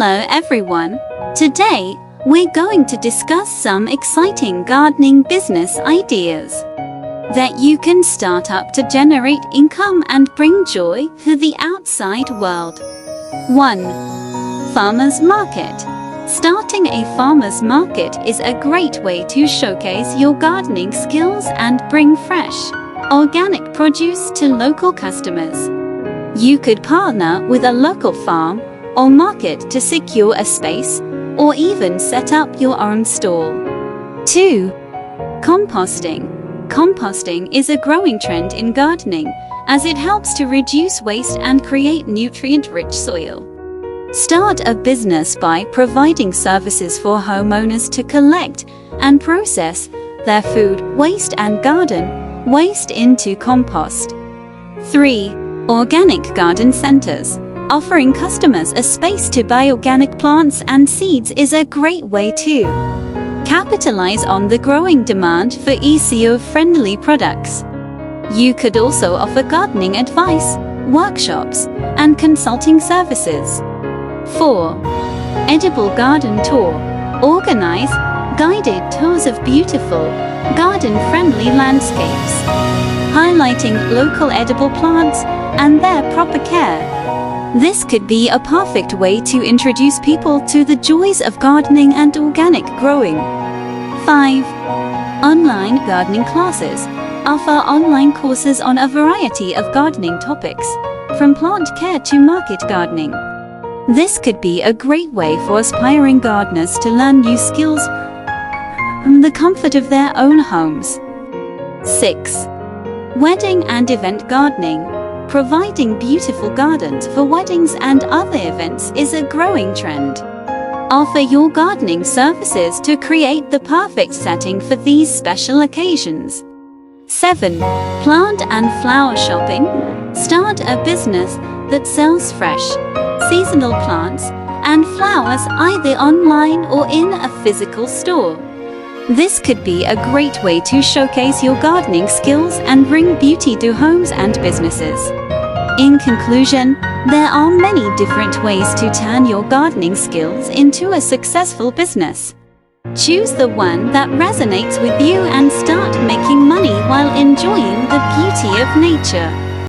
Hello everyone! Today, we're going to discuss some exciting gardening business ideas that you can start up to generate income and bring joy to the outside world. 1. Farmers Market. Starting a farmers market is a great way to showcase your gardening skills and bring fresh, organic produce to local customers. You could partner with a local farm or market to secure a space, or even set up your own stall. 2. Composting. Composting is a growing trend in gardening, as it helps to reduce waste and create nutrient-rich soil. Start a business by providing services for homeowners to collect and process their food waste and garden waste into compost. 3. Organic garden centers. Offering customers a space to buy organic plants and seeds is a great way to capitalize on the growing demand for eco-friendly products. You could also offer gardening advice, workshops, and consulting services. 4. Edible garden tour. Organize guided tours of beautiful, garden-friendly landscapes, highlighting local edible plants and their proper care. This could be a perfect way to introduce people to the joys of gardening and organic growing. 5. Online gardening classes. Offer online courses on a variety of gardening topics, from plant care to market gardening. This could be a great way for aspiring gardeners to learn new skills from the comfort of their own homes. 6. Wedding and event gardening. Providing beautiful gardens for weddings and other events is a growing trend. Offer your gardening services to create the perfect setting for these special occasions. 7. Plant and flower shopping. Start a business that sells fresh, seasonal plants and flowers either online or in a physical store. This could be a great way to showcase your gardening skills and bring beauty to homes and businesses. In conclusion, there are many different ways to turn your gardening skills into a successful business. Choose the one that resonates with you and start making money while enjoying the beauty of nature.